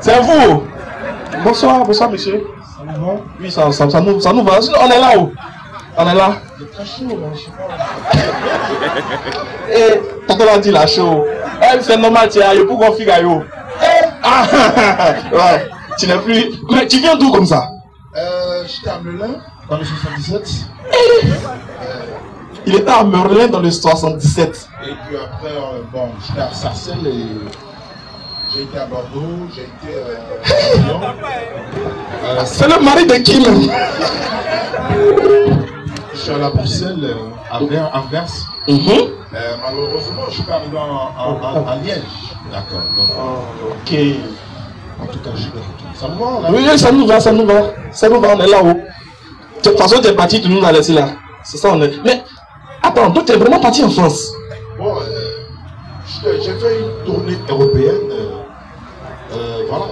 C'est vous. Bonsoir, bonsoir monsieur. Oui, ça nous va. On est là-haut. On est là. Et tonton l'a dit là chaud. C'est normal, tu as eu pour qu'on figue à you. Ouais, tu n'es plus. Mais tu viens d'où comme ça? J'étais à Melun dans le 77. Il était à Merlin dans le 77. Et puis après, bon, j'étais à Sarcelles et j'ai été à Bordeaux, j'ai été à Lyon. C'est le mari de qui même? Je suis allé à Bruxelles, à Anvers. Malheureusement, je suis pas arrivé à Liège. D'accord. Ok. En tout cas, je vais retourner. Ça nous va là? Oui, ça nous va, ça nous va. Ça nous va, on est là-haut. De toute façon, tu es parti, tu nous as laissé là. C'est ça, on est. Mais attends, toi, tu es vraiment parti en France? Bon, j'ai fait une tournée européenne. Voilà,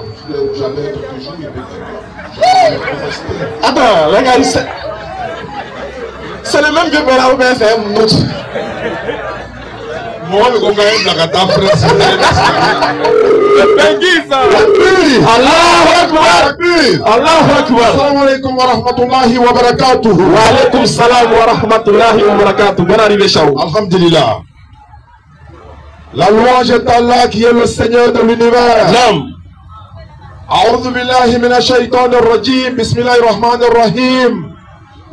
j'avais quelques jours. Attends, regarde, c'est le même vieux père là, c'est un autre. Moi, je comprends la cata France. Allahu Akbar. Allahu Akbar. Assalamu alaikum wa rahmatullahi wa barakatuh. Wa alaikum salam wa rahmatullahi wa barakatuh. Bonne arrivée, Chao. Alhamdulillah. La louange est Allah qui est le Seigneur de l'univers. Naam. أعوذ بالله من الشيطان الرجيم بسم الله الرحمن الرحيم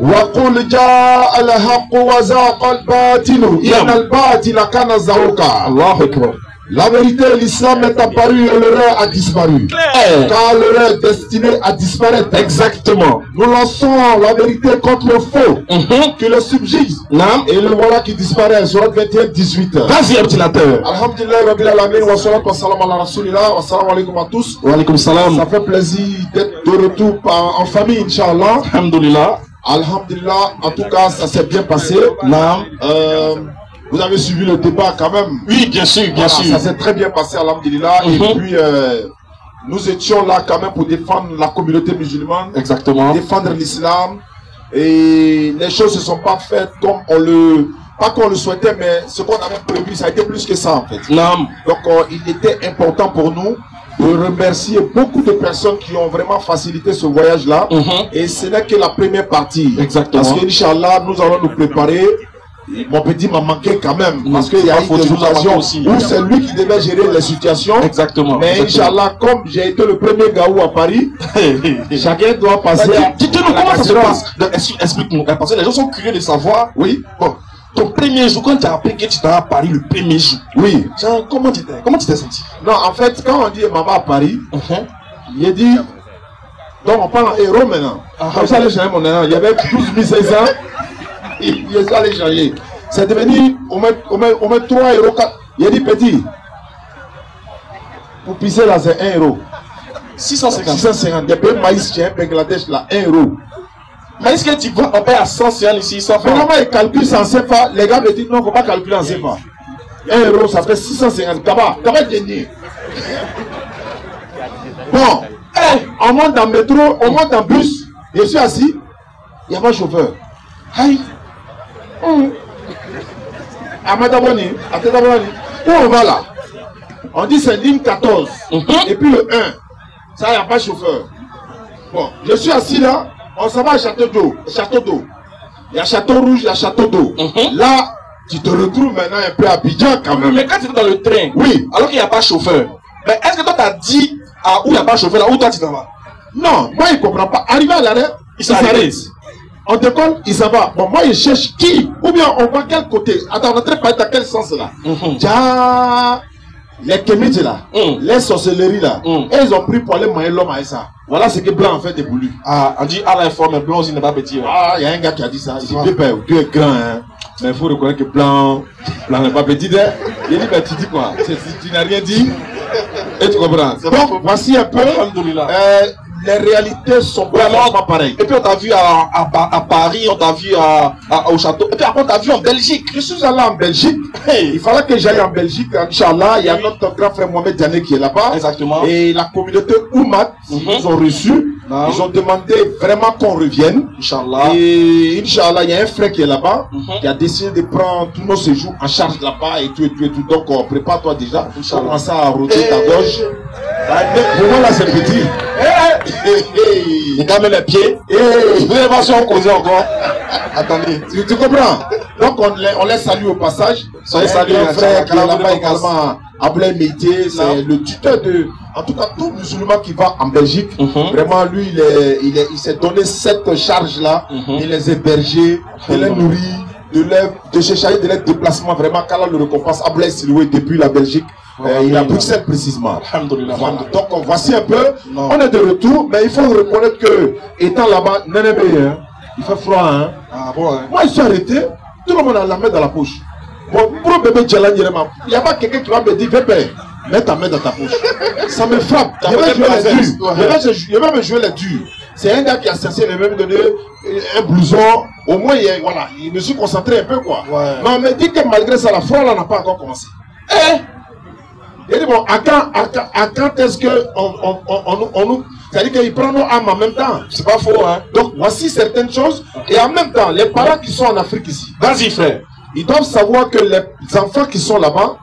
وقل جاء الحق وزاق الباطل إن الباطل كان زهوقا. Allahu Akbar. La vérité, l'islam est apparu et l'erreur a disparu. Car l'erreur est destinée à disparaître. Exactement. Nous lançons la vérité contre le faux qui le subjugue. Et le voilà qui disparaît. Surat 21-18. Vas-y, ordinateur. Alhamdulillah, Rabbil Alamin, wa salatu wa salam ala Rasulillah, wa salam alaikum à tous. Wa alaikum salam. Ça fait plaisir d'être de retour en famille, Inch'Allah. Alhamdulillah. Alhamdulillah, en tout cas, ça s'est bien passé. Vous avez suivi le débat quand même. Oui, bien sûr, bien sûr. Ça s'est très bien passé, alhamdulillah. Et puis, nous étions là quand même pour défendre la communauté musulmane. Exactement. Défendre l'islam. Et les choses ne se sont pas faites comme on le... Pas qu'on le souhaitait, mais ce qu'on avait prévu, ça a été plus que ça en fait. Non. Donc, il était important pour nous de remercier beaucoup de personnes qui ont vraiment facilité ce voyage-là. Et ce n'est que la première partie. Exactement. Parce qu'Inch'Allah, nous allons nous préparer. Mon petit m'a manqué quand même, parce qu'il y a eu des occasions où c'est lui qui devait gérer les situations. Exactement. Mais Inch'Allah, comme j'ai été le premier gaou à Paris, chacun doit passer à... Dites-nous comment ça se passe. Explique-nous, parce que les gens sont curieux de savoir. Oui. Bon, ton premier jour, quand tu as appris que tu étais à Paris le premier jour, oui. Genre, comment tu t'es senti? Non, en fait, quand on dit maman à Paris, il a dit... Donc on parle en héros maintenant. Comme ça, les gens, il y avait 12 500. Il est allé changer. C'est devenu, on met 3 euros. Il a dit petit. Pour pisser là, c'est 1 euro. 650. 650. Des pays maïs, tiens, Bangladesh là, 1 euro. Mais est-ce que tu vois, on paye à 100 CFA ici, 100 francs? Finalement, ils calculent ça en CFA. Les gars me disent non, il ne faut pas calculer en CFA. 1 euro, ça fait 650. Kaba gagné. Bon, on monte dans le métro, on monte dans le bus. Je suis assis, il n'y a pas de chauffeur. Aïe. Amadaboni, où on va là? On dit c'est ligne 14. Et puis le 1. Ça, il n'y a pas de chauffeur. Bon, je suis assis là, on s'en va à Château d'eau. Il y a Château Rouge, il y a Château d'eau. Là, tu te retrouves maintenant un peu à Abidjan quand même. Mais quand tu es dans le train, oui, alors qu'il n'y a pas de chauffeur, mais est-ce que toi tu as dit à où il n'y a pas de chauffeur, là où toi tu t'en vas? Non, moi il ne comprend pas. Arrivé à l'arrêt, il s'arrête. On décolle, il s'en va. Bon, moi, il cherche qui? Ou bien on va quel côté? Attends, on est en train de parler dans quel sens là? Les kémites là, les sorcelleries là, et ils ont pris pour aller manger l'homme à ça. Voilà ce que Blanc en fait déboulu. Ah, on dit Allah est fort, mais Blanc aussi n'est pas petit. Ah, il y a un gars qui a dit ça. Il dit, pépère, Dieu est grand, hein. Mais il faut reconnaître que Blanc n'est pas petit. Hein. Il dit, mais tu dis quoi? Tu n'as rien dit? Et tu comprends? Donc, voici un peu. Les réalités sont vraiment pas pareilles. Et puis on t'a vu à Paris, on t'a vu au château. Et puis après on t'a vu en Belgique. Je suis allé en Belgique. Il fallait que j'aille en Belgique. Inch'Allah, il y a notre grand frère Mohamed Diané qui est là-bas. Exactement. Et la communauté Oumat, ils nous ont reçus. Ils ont demandé vraiment qu'on revienne. Inch'Allah. Et Inch'Allah, il y a un frère qui est là-bas, qui a décidé de prendre tous nos séjours en charge là-bas et tout. Donc, prépare-toi déjà. On commence à roter ta gauche. Pour moi, là, c'est petit. Il gagne les pieds. Vous allez voir si on cause encore. Attendez. Tu comprends? Donc, on les salue au passage. Soyez salués, un frère qui est là-bas également, Ablaï Meïté, c'est le tuteur de, en tout cas, tout musulman qui va en Belgique. Vraiment, lui, il s'est donné cette charge-là. Il les héberger, de les nourrir, de chercher de l'aide déplacement. Vraiment, qu'Allah le récompense. Ablaï Siloué depuis la Belgique. Il est à Bruxelles précisément. Voilà. Donc voici un peu, on est de retour, mais il faut reconnaître que, étant là-bas, il fait froid. Hein. Ah, bon, hein. Moi, je suis arrêté, tout le monde a la main dans la poche. Bon, pour le bébé Djalan, il n'y a pas quelqu'un qui va me dire, bébé, mets ta main dans ta poche. Ça me frappe. Il va me jouer les durs. C'est un gars qui a cessé de me donner un blouson. Au moins, voilà, il me suis concentré un peu, quoi. Ouais. Mais on me dit que malgré ça, la froid, là, n'a pas encore commencé. Il dit, bon, à quand est-ce qu'on nous... C'est-à-dire qu'il prend nos âmes en même temps. C'est pas faux, hein. Donc, voici certaines choses. Et en même temps, les parents qui sont en Afrique ici, vas-y, frère. Ils doivent savoir que les enfants qui sont là-bas,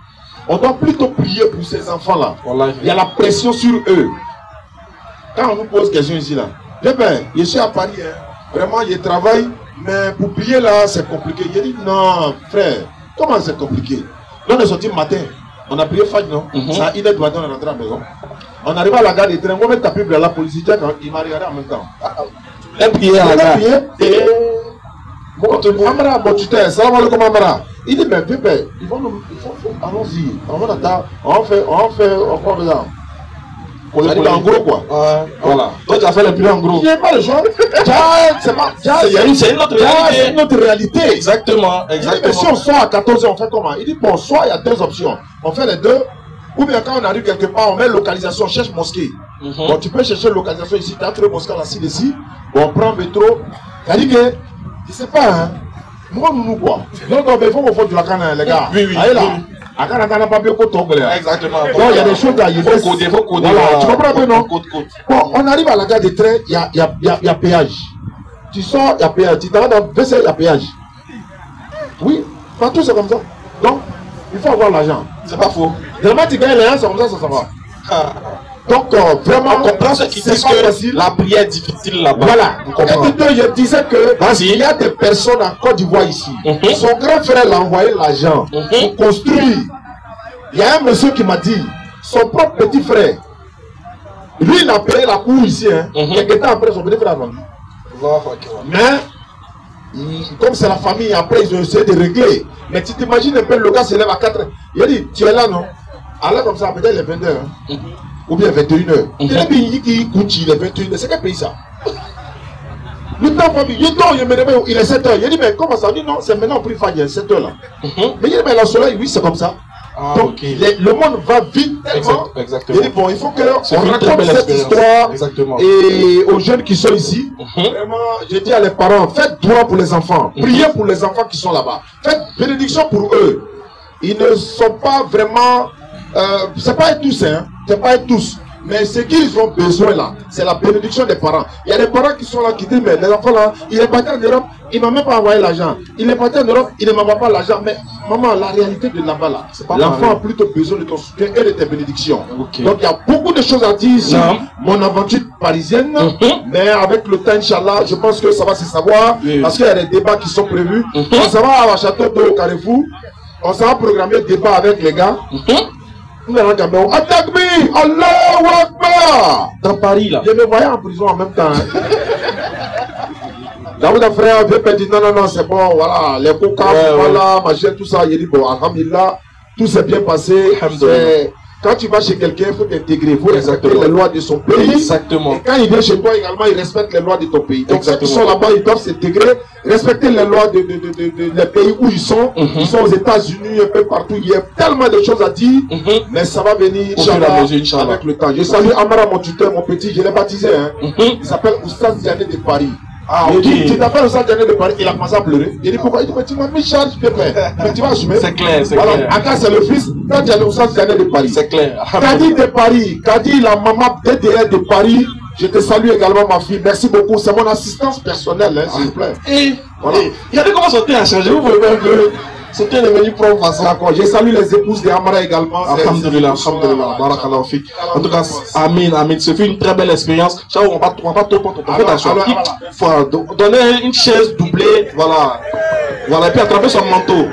on doit plutôt prier pour ces enfants-là. Voilà. Il y a la pression sur eux. Quand on nous pose question ici, là, je suis à Paris, hein. Vraiment, je travaille, mais pour prier là, c'est compliqué. Il dit, non, frère, comment c'est compliqué? Là, on est sorti le matin. On a prié Fajr, non? C'est à 1h du matin, on est rentré à la maison. On arrive à la gare des trains, on met ta Bible à la police, il m'a regardé en même temps. Un prière à la gare. Et... Amara, bon, tu t'es, salam alaikum Amara. Il dit, mais bébé, allons-y. On fait ça. En gros, quoi. Voilà. Toi, tu as fait le plus en gros. Il n'y a pas le choix. C'est une autre réalité. Exactement. Si on sort à 14h, on fait comment? Il dit, bon, soit il y a deux options. On fait les deux. Ou bien quand on arrive quelque part, on met localisation, on cherche mosquée. Bon, tu peux chercher localisation ici, tu as trouvé mosquée là-ci, ici. Bon, on prend métro. C'est-à-dire que, je sais pas, hein. Nous, quoi. Donc, il faut qu'on fasse de la canne, les gars. Oui. Allez là. Exactement. Donc, il y a des choses là. Il faut coder. Voilà, tu comprends un peu, non? Bon, on arrive à la gare des trains, il y a péage. Tu sors, il y a péage. Tu t'en vas dans le WC, il y a péage. Oui, partout c'est comme ça. Donc, il faut avoir l'argent. C'est pas faux. Vraiment, tu gagnes l'argent, c'est comme ça, ça va. Donc, vraiment, on comprend ce qui disent que la prière est difficile là-bas. Voilà. Et je disais que il y a des personnes en Côte d'Ivoire ici. Son grand frère l'a envoyé l'argent pour construire. Il y a un monsieur qui m'a dit, son propre petit frère, lui, il a payé la cour ici. Quelques temps après, son petit frère a vendu. Mais, comme c'est la famille, après, ils ont essayé de régler. Mais tu t'imagines un peu, le gars se lève à 4 h. Il a dit, tu es là, non? Alors, comme ça, peut-être les 20 h. Ou bien 21 h. Il a dit, il est 21 h. C'est quel pays ça? Le temps, il est 7 h. Il a dit, mais comment ça? Il dit, non, c'est maintenant pour il y a 7 h là. Mais il dit, mais le soleil, oui, c'est comme ça. Donc, le monde va vite tellement. Exactement. Il dit, bon, il faut qu'on raconte cette histoire. Et aux jeunes qui sont ici, vraiment, je dis à les parents, faites droit pour les enfants. Priez pour les enfants qui sont là-bas. Faites bénédiction pour eux. Ils ne sont pas vraiment... c'est pas tous, hein. C'est pas tous. Mais ce qu'ils ont besoin là, c'est la bénédiction des parents. Il y a des parents qui sont là qui disent, mais les enfants là, il est parti en Europe, il ne m'a même pas envoyé l'argent. Il est parti en Europe, il ne m'envoie pas l'argent. Mais maman, la réalité de là-bas là, l'enfant a plutôt besoin de ton soutien et de tes bénédictions. Donc il y a beaucoup de choses à dire ici. Mon aventure parisienne, mais avec le temps, Inch'Allah, je pense que ça va se savoir. Parce qu'il y a des débats qui sont prévus. On s'en va à Château d'eau au Carrefour. On s'en va programmer des débats avec les gars. Attaque-moi! Allahu Akbar! Dans Paris là. Je me voyais en prison en même temps. Daouda frère veut dire non, c'est bon, voilà, les coca, voilà, machin, tout ça. Il dit bon, alhamdulillah, tout s'est bien passé. Quand tu vas chez quelqu'un, il faut t'intégrer, il faut respecter les lois de son pays. Exactement. Et quand il vient chez toi également, il respecte les lois de ton pays. Donc ceux qui sont là-bas, ils doivent s'intégrer, respecter les lois des pays où ils sont. Ils sont aux États-Unis, un peu partout. Il y a tellement de choses à dire, mais ça va venir, Inch'Allah, avec le temps. Je salue Amara, mon tuteur, mon petit, je l'ai baptisé. Il s'appelle Oustaz Diané de Paris. Il dit, tu t'appelles Oustaz Diané de Paris, il a commencé à pleurer. Il dit pourquoi? Il dit, mais tu m'as mis charge, mais tu vas assumer. C'est clair, c'est clair. clair. Aka, c'est le fils, quand il y a le Oustaz Diané de Paris. C'est clair. Kadi de Paris, Kadi, la maman DDR de Paris, Je te salue également, ma fille. Merci beaucoup. C'est mon assistance personnelle, hein, s'il vous plaît. Et voilà. Regardez comment son thé a changé. Vous voyez un peu. Son thé est devenu propre façon. D'accord. Je salue les épouses de Amara également. Alhamdulillah, alhamdulillah. Barakallahu fik. En tout cas, amin, amin. Ce fut une très belle expérience. On va pas trop prendre ton attention. Il faut donner une chaise doublée. Voilà. Voilà. Et puis attraper son manteau.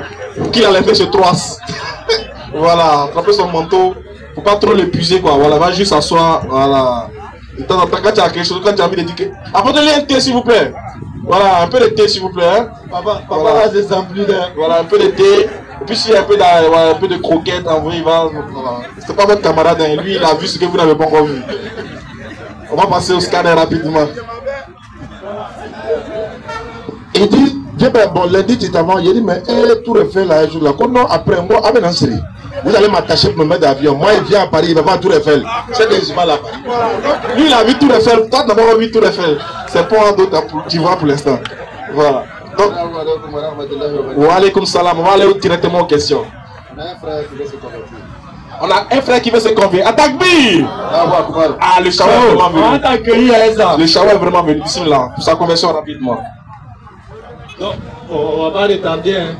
Qu'il allait faire ce troisse. Voilà. Attraper son manteau. Faut pas trop l'épuiser, quoi. Voilà. Va juste s'asseoir. Voilà. De temps en temps, quand tu as quelque chose, quand tu as envie de dire que. Apportez-lui un thé, s'il vous plaît. Voilà, un peu de thé, s'il vous plaît. Hein. Papa va se remplir. Voilà, un peu de thé. Et puis, s'il y a un peu de croquettes, envoyez, il va. Voilà. C'est pas votre camarade, hein. Lui, il a vu ce que vous n'avez pas encore vu. On va passer au scanner rapidement. Il dit, bon, lundi, tu t'avais, il dit, mais tout refait là, un jour là. Comment après, moi, avec un série. Vous allez m'attacher pour me mettre d'avion. Moi, il vient à Paris, il va voir Tour Eiffel. C'est des humains là. Lui, il a vu Tour Eiffel. Toi, tu n'as pas vu Tour Eiffel. C'est pas un d'autre tu vois pour l'instant. Voilà. Donc, wa alaykoum salam. On va aller directement aux questions. On a un frère qui veut se convertir. Atakbir! Ah, le Shawa est vraiment venu. Le Shawa est vraiment venu. Bismillah. Pour sa conversion rapidement. Donc, on va pas retarder. Hein.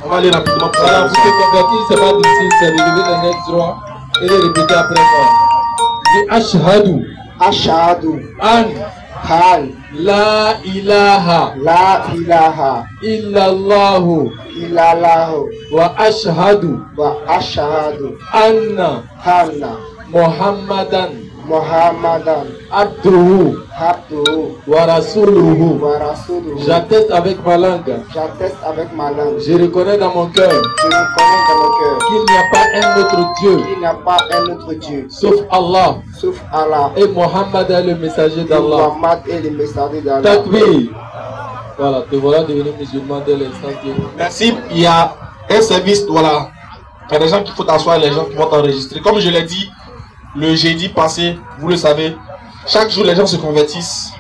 On va aller rapidement. Voilà, vous êtes converti, c'est pas difficile, c'est de lever le nez droit et de répéter après moi. Ashhadu. Ashhadu. An. La ilaha. La ilaha. Illallahu. Illallahu. Wa ashhadu. Wa ashhadu. Anna. Hanna. Muhammadan. Muhammadan. Abduhu. Abduhu. Wa rasuluhu. Wa rasuluhu. J'atteste avec ma langue. J'atteste avec ma langue. Je reconnais dans mon cœur. Je reconnais dans mon cœur. Qu'il n'y a pas un autre Dieu. Qu'il n'y a pas un autre Dieu. Sauf Allah. Sauf Allah. Et Mohammed est le messager d'Allah. Mohammed est le messager d'Allah. Takbir. Voilà, te voilà devenu musulman dès l'instant que... Merci. Il y a un service, voilà. Il y a des gens qu'il faut t'asseoir, les gens qui vont t'enregistrer. Comme je l'ai dit, le jeudi passé, vous le savez, chaque jour les gens se convertissent,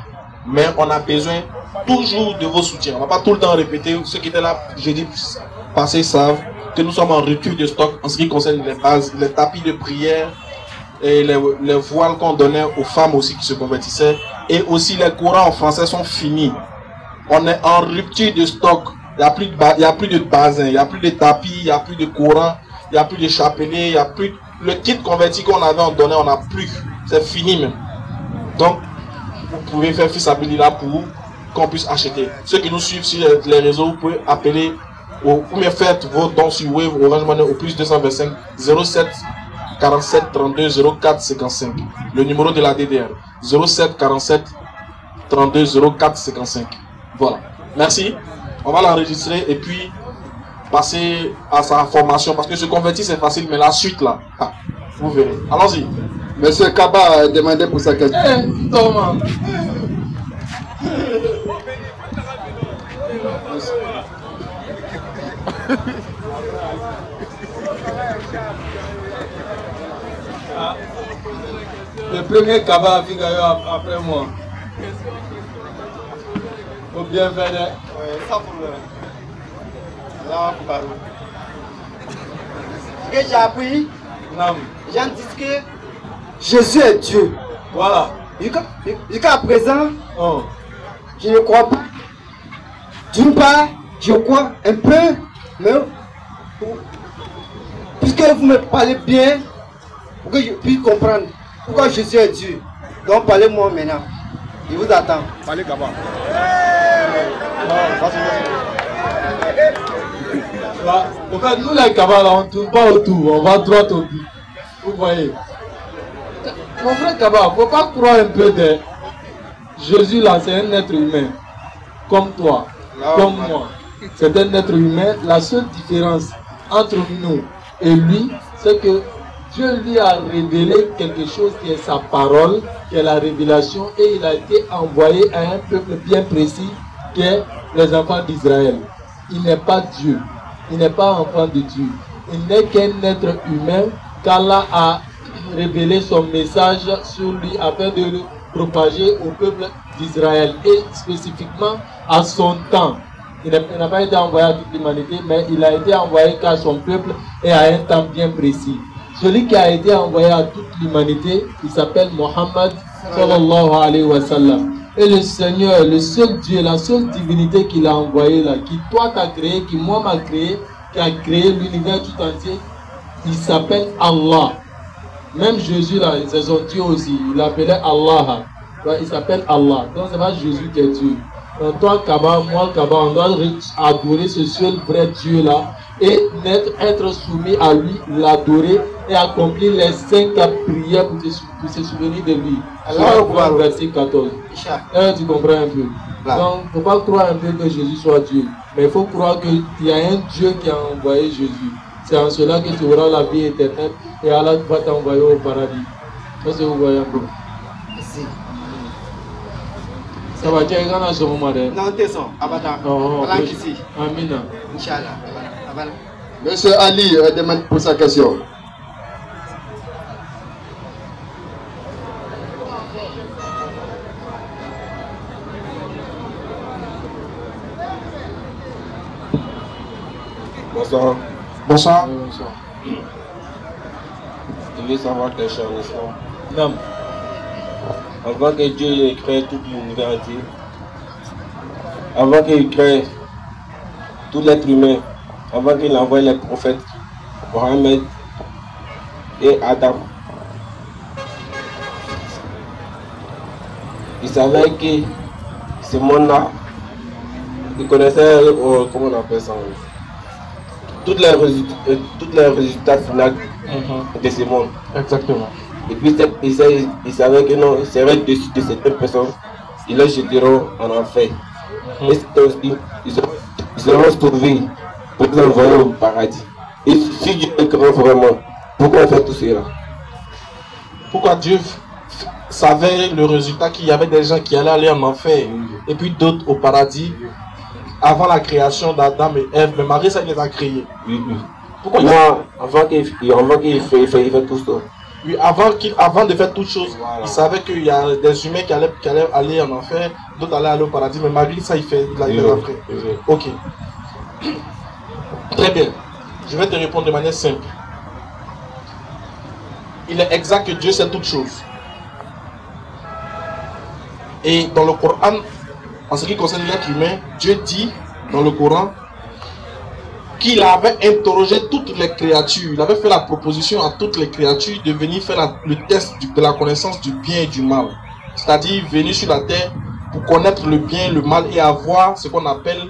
mais on a besoin toujours de vos soutiens. On ne va pas tout le temps répéter. Ceux qui étaient là jeudi passé savent que nous sommes en rupture de stock en ce qui concerne les bases, les tapis de prière et les voiles qu'on donnait aux femmes aussi qui se convertissaient. Et aussi les courants en français sont finis. On est en rupture de stock. Il n'y a plus de basins, il n'y a plus de tapis, il n'y a plus de courants, il n'y a plus de chapelets, il n'y a plus... Le kit converti qu'on avait en donné, on n'a plus. C'est fini même. Donc, vous pouvez faire fils habilité pour qu'on puisse acheter. Ceux qui nous suivent sur les réseaux, vous pouvez appeler ou bien faites vos dons sur Wave Orange Money au plus 225 07 47 32 04 55. Le numéro de la DDR. 07 47 32 04 55. Voilà. Merci. On va l'enregistrer et puis passer à sa formation parce que se convertir c'est facile, mais la suite là, vous verrez. Allons-y. Monsieur Kaba a demandé pour sa question. Thomas. Le premier Kaba a figuré après moi. Faut bien faire. Ça pour le... Ce que j'ai appris, j'ai dit que Jésus est Dieu. Voilà. Jusqu'à présent, je ne crois pas. D'une part, je crois un peu, mais puisque vous me parlez bien, pour que je puisse comprendre pourquoi Jésus est Dieu. Donc parlez-moi maintenant. Je vous attends. Parlez Kaba. En fait, nous les Kaba là, on ne tourne pas autour, on va droit au but. Vous voyez. Mon frère Kaba, il ne faut pas croire un peu de Jésus là, c'est un être humain. Comme toi, comme moi. C'est un être humain. La seule différence entre nous et lui, c'est que Dieu lui a révélé quelque chose qui est sa parole, qui est la révélation, et il a été envoyé à un peuple bien précis, qui est les enfants d'Israël. Il n'est pas Dieu, il n'est pas enfant de Dieu, il n'est qu'un être humain qu'Allah a révélé son message sur lui afin de le propager au peuple d'Israël et spécifiquement à son temps. Il n'a pas été envoyé à toute l'humanité, mais il a été envoyé qu'à son peuple et à un temps bien précis. Celui qui a été envoyé à toute l'humanité, il s'appelle Mohammed sallallahu alayhi wa sallam. Et le Seigneur, le seul Dieu, la seule divinité qu'il a envoyé là, qui toi t'as créé, qui moi m'a créé, qui a créé l'univers tout entier, il s'appelle Allah. Même Jésus là, c'est son Dieu aussi, il l'appelait Allah. Il s'appelle Allah. Donc c'est pas Jésus qui est Dieu. Donc toi Kaba, moi Kaba, on doit adorer ce seul vrai Dieu là et être soumis à lui, l'adorer et accomplir les 5 prières pour se souvenir de lui. Alors, verset 14. Tu comprends un peu. Donc, il ne faut pas croire un peu que Jésus soit Dieu. Mais il faut croire qu'il y a un Dieu qui a envoyé Jésus. C'est en cela que tu auras la vie éternelle et Allah va t'envoyer au paradis. Ça, c'est vous voyez un peu. Merci. Ça va dire quand on a ce moment là. Non, t'es son. Abada. Voilà ici. Amina. Inch'Allah. Abada. Monsieur Ali demande pour sa question. Bonsoir. Bonsoir. Bonsoir. Je veux savoir quelque chose en islam. Non. Avant que Dieu ait créé tout l'univers entier, avant qu'il crée tout l'être humain, avant qu'il envoie les prophètes, Mohammed et Adam, il savait que ce monde-là, il connaissait, comment on appelle ça, toutes les résultats finaux de ce monde. Exactement. Et puis il savait que non, il serait dessus de certaines personnes, ils les jeteront en enfer. Et c'est aussi, ils seront sauvés pour les envoyer au paradis. Et si Dieu est grand vraiment, pourquoi on fait tout cela? Pourquoi Dieu savait le résultat qu'il y avait des gens qui allaient aller en enfer et puis d'autres au paradis avant la création d'Adam et Ève, mais malgré ça il les a créés. Oui. Pourquoi Non, avant qu'il fait tout ça. Oui, avant de faire toute chose, Voilà. il savait qu'il y a des humains qui allaient aller en enfer, d'autres allaient aller au paradis, mais malgré ça, il a fait. Ok. Très bien. Je vais te répondre de manière simple. Il est exact que Dieu sait toutes choses. Et dans le Coran, en ce qui concerne l'être humain, Dieu dit dans le Coran qu'il avait interrogé toutes les créatures. Il avait fait la proposition à toutes les créatures de venir faire le test de la connaissance du bien et du mal. C'est-à-dire venir sur la terre pour connaître le bien et le mal et avoir ce qu'on appelle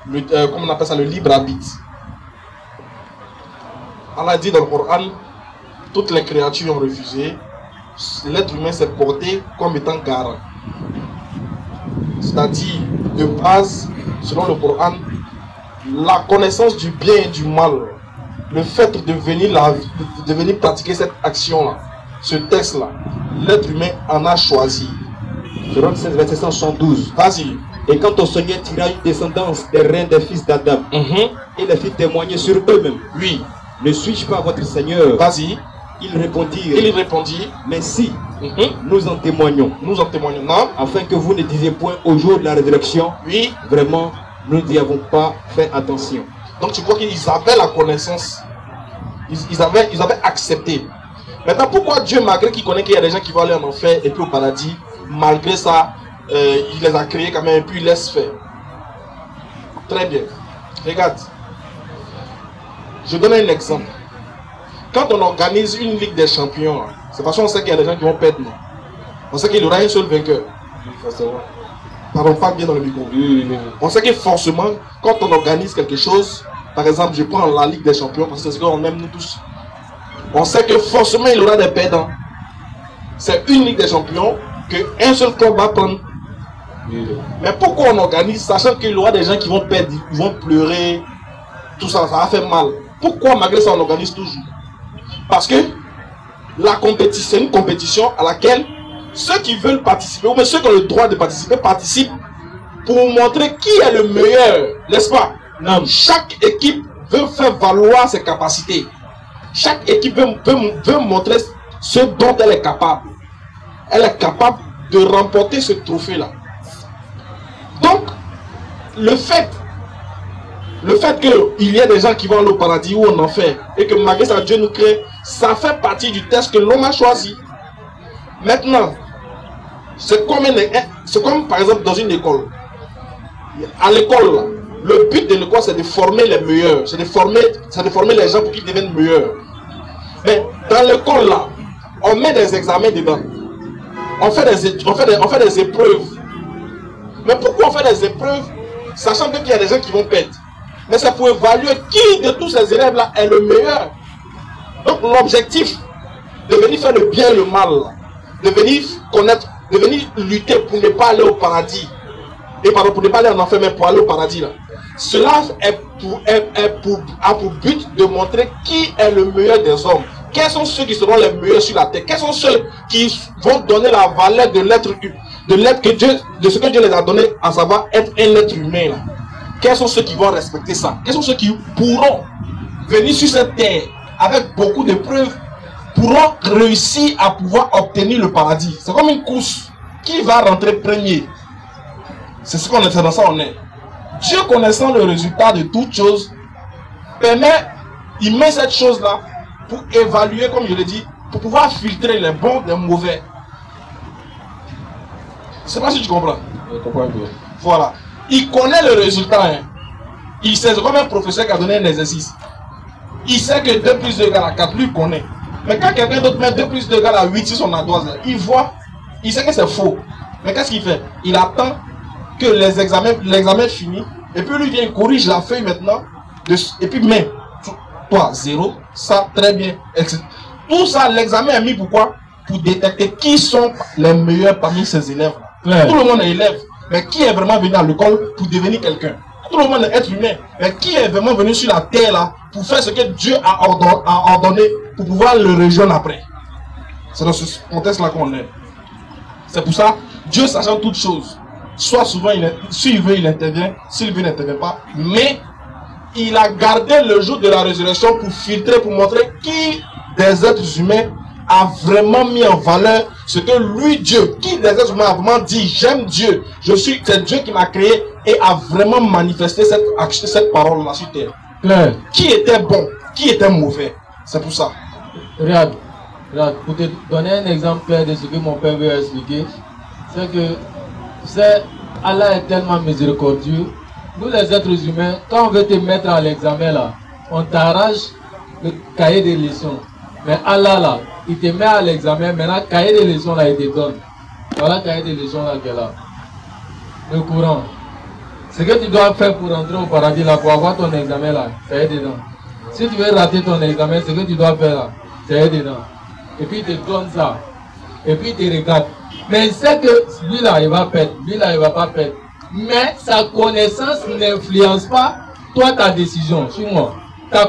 le libre arbitre. Allah dit dans le Coran, toutes les créatures ont refusé. L'être humain s'est porté comme étant garant. C'est-à-dire, de base, selon le Coran, la connaissance du bien et du mal, le fait de venir pratiquer cette action-là, ce texte-là, l'être humain en a choisi. Selon 16, verset 172. Vas-y. Et quand ton Seigneur tira une descendance des reins des fils d'Adam, et les fit témoigner sur eux-mêmes, Oui. ne suis-je pas votre Seigneur? Vas-y. Ils répondirent, Il répondit, mais si, nous en témoignons, nous en témoignons. Non. afin que vous ne disiez point au jour de la résurrection, Oui. vraiment, nous n'y avons pas fait attention. Donc tu vois qu'ils avaient la connaissance. Ils avaient accepté. Maintenant, pourquoi Dieu, malgré qu'il connaît qu'il y a des gens qui vont aller en enfer et puis au paradis, malgré ça, il les a créés quand même et puis il laisse faire. Très bien. Regarde. Je donne un exemple. Quand on organise une Ligue des Champions, c'est parce qu'on sait qu'il y a des gens qui vont perdre. Non? On sait qu'il y aura un seul vainqueur. Pardon, pas bien dans le micro. On sait que forcément, quand on organise quelque chose, par exemple, je prends la Ligue des Champions, parce que c'est ce qu'on aime nous tous. On sait que forcément, il y aura des perdants. C'est une Ligue des Champions qu'un seul club va prendre. Mais pourquoi on organise, sachant qu'il y aura des gens qui vont perdre, ils vont pleurer, tout ça, ça va faire mal. Pourquoi malgré ça on organise toujours? Parce que la compétition, c'est une compétition à laquelle ceux qui veulent participer, ou même ceux qui ont le droit de participer, participent pour montrer qui est le meilleur, n'est-ce pas? Non. Chaque équipe veut faire valoir ses capacités. Chaque équipe veut montrer ce dont elle est capable. Elle est capable de remporter ce trophée-là. Donc, le fait qu'il y ait des gens qui vont aller au paradis ou en enfer, et que malgré ça Dieu nous crée, ça fait partie du test que l'homme a choisi. Maintenant, C'est comme par exemple dans une école. À l'école, le but de l'école, c'est de former les meilleurs. C'est de former les gens pour qu'ils deviennent meilleurs. Mais dans l'école, là, on met des examens dedans. On fait des épreuves. Mais pourquoi on fait des épreuves, sachant qu'il y a des gens qui vont perdre? Mais c'est pour évaluer qui de tous ces élèves-là est le meilleur. Donc l'objectif de venir faire le bien et le mal, de venir connaître, de venir lutter pour ne pas aller au paradis, et pardon, pour ne pas aller en enfer, mais pour aller au paradis là. Cela a pour but de montrer qui est le meilleur des hommes. Quels sont ceux qui seront les meilleurs sur la terre? Quels sont ceux qui vont donner la valeur de l'être que Dieu, de ce que Dieu les a donné, à savoir être un être humain là. Quels sont ceux qui vont respecter ça? Quels sont ceux qui pourront venir sur cette terre avec beaucoup de preuves, pourront réussir à pouvoir obtenir le paradis? C'est comme une course. Qui va rentrer premier? C'est ce qu'on est, c'est dans ça on est. Dieu, connaissant le résultat de toutes choses, il met cette chose-là pour évaluer, comme je l'ai dit, pour pouvoir filtrer les bons des mauvais. Je ne sais pas si tu comprends. Je comprends bien. Voilà. Il connaît le résultat. Hein. Il sait, c'est comme un professeur qui a donné un exercice. Il sait que 2 plus 2 égale à 4, lui il connaît. Mais quand quelqu'un d'autre met 2 plus 2 égale à 8 sur son ardoise, il voit, il sait que c'est faux. Mais qu'est-ce qu'il fait? Il attend que l'examen finit, et puis lui vient, il corrige la feuille maintenant, et puis met, toi, 0, ça, très bien, etc. Tout ça, l'examen est mis pourquoi? Pour détecter qui sont les meilleurs parmi ces élèves. Ouais. Tout le monde est élève, mais qui est vraiment venu à l'école pour devenir quelqu'un? Tout le monde est être humain, mais qui est vraiment venu sur la terre là pour faire ce que Dieu a ordonné pour pouvoir le rejoindre après? C'est dans ce contexte là qu'on est. C'est pour ça, Dieu sachant toutes choses, soit souvent, s'il veut, il intervient, s'il veut, il n'intervient pas, mais il a gardé le jour de la résurrection pour filtrer, pour montrer qui des êtres humains a vraiment mis en valeur ce que lui, Dieu, qui des êtres humains a vraiment dit, j'aime Dieu, c'est Dieu qui m'a créé, et a vraiment manifesté cette parole-là sur terre. Claire. Qui était bon, qui était mauvais. C'est pour ça. Regarde, pour te donner un exemple clair de ce que mon père veut expliquer, c'est que Allah est tellement miséricordieux. Nous les êtres humains, quand on veut te mettre à l'examen là, on t'arrache le cahier des leçons. Mais Allah là, il te met à l'examen, maintenant le cahier des leçons là, il te donne. Voilà le cahier des leçons là qu'elle a. Le courant. Ce que tu dois faire pour rentrer au paradis là, pour avoir ton examen là, ça y est dedans. Si tu veux rater ton examen, ce que tu dois faire là, ça y est dedans. Et puis il te donne ça. Et puis il te regarde. Mais il sait que lui là, il va perdre. Lui là, il va pas perdre. Mais sa connaissance n'influence pas toi ta décision. Suis-moi. Sa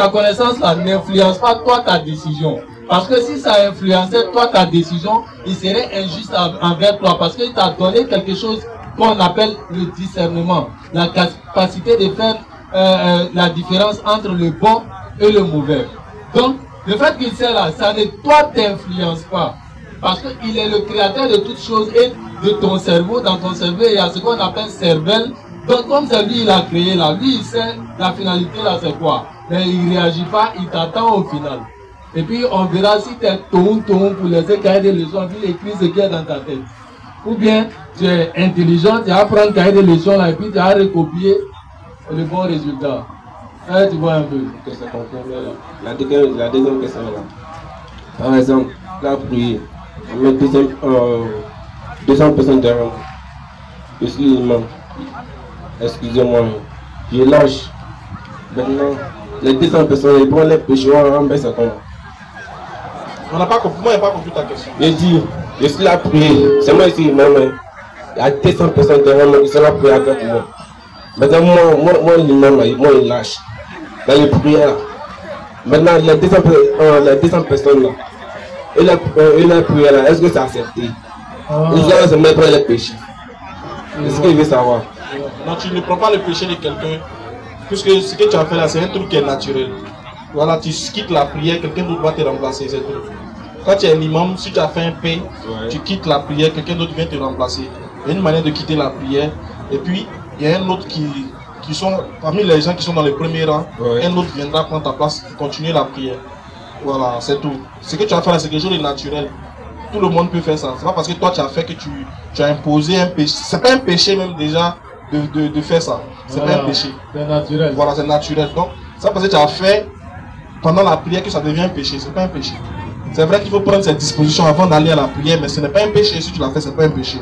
connaissance là n'influence pas toi ta décision. Parce que si ça influençait toi ta décision, il serait injuste envers toi. Parce qu'il t'a donné quelque chose qu'on appelle le discernement. La capacité de faire la différence entre le bon et le mauvais. Donc, le fait qu'il sait là, ça ne toi t'influence pas. Parce qu'il est le créateur de toutes choses et de ton cerveau. Dans ton cerveau, il y a ce qu'on appelle cervelle. Donc, comme c'est lui, il a créé là, lui, il sait la finalité là, c'est quoi. Mais il ne réagit pas, il t'attend au final. Et puis, on verra si tu es ton pour laisser cahier des leçons, puis écrire ce qu'il y a dans ta tête. Ou bien, tu es intelligent, tu vas prendre le cahier des leçons là, et puis tu vas recopier le bon résultat. Tu vois un peu. La deuxième question là. Par exemple, la prière. On met 200 personnes derrière moi. Je suis l'imam. Excusez-moi. Je lâche. Maintenant, les 200 personnes, ils prennent les péchés en baisse à comment? On n'a pas compris. Moi, je n'ai pas compris ta question. Je dis, je suis là prier. C'est moi ici, l'imam. Il y a 200 personnes derrière moi, ils sont là prier avec moi. Maintenant, moi l'imam, moi, il lâche. Dans les prières là. Maintenant, les 200 personnes là. Et la prière là, est-ce que c'est accepté? Ils doivent se mettre les péchés. C'est ce qu'il veut savoir. Non, tu ne prends pas le péché de quelqu'un. Puisque ce que tu as fait là, c'est un truc qui est naturel. Voilà, tu quittes la prière, quelqu'un d'autre va te remplacer. C'est tout. Quand tu es un imam, si tu as fait un pain, tu quittes la prière, quelqu'un d'autre vient te remplacer. Il y a une manière de quitter la prière. Et puis, il y a un autre qui sont, parmi les gens qui sont dans les premiers rangs, un autre viendra prendre ta place et continuer la prière. Voilà, c'est tout. Ce que tu as fait là, c'est quelque chose de naturel. tout le monde peut faire ça. C'est pas parce que toi tu as fait que tu as imposé un péché. C'est pas un péché même déjà de faire ça. C'est pas un péché. C'est naturel. Voilà, c'est naturel. Donc, c'est pas parce que tu as fait pendant la prière que ça devient un péché. C'est pas un péché. C'est vrai qu'il faut prendre cette disposition avant d'aller à la prière, mais ce n'est pas un péché. Si tu l'as fait, c'est pas un péché.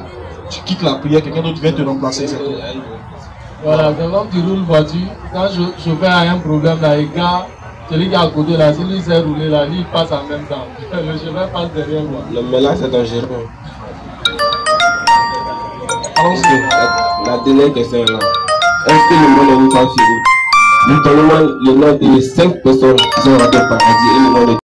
Tu quittes la prière, quelqu'un d'autre vient te remplacer, c'est tout. Voilà, c'est comme tu roules voiture. Quand je fais un problème là, les gars, celui qui est à côté là, si lui sait rouler là, lui il passe en même temps. Le chemin passe derrière moi. Le mélange c'est dangereux. Allons-y. La dernière question est là. Est-ce que le monde n'est pas fini? Nous donnons le nom des 5 personnes qui sont rentrées au paradis et le nom de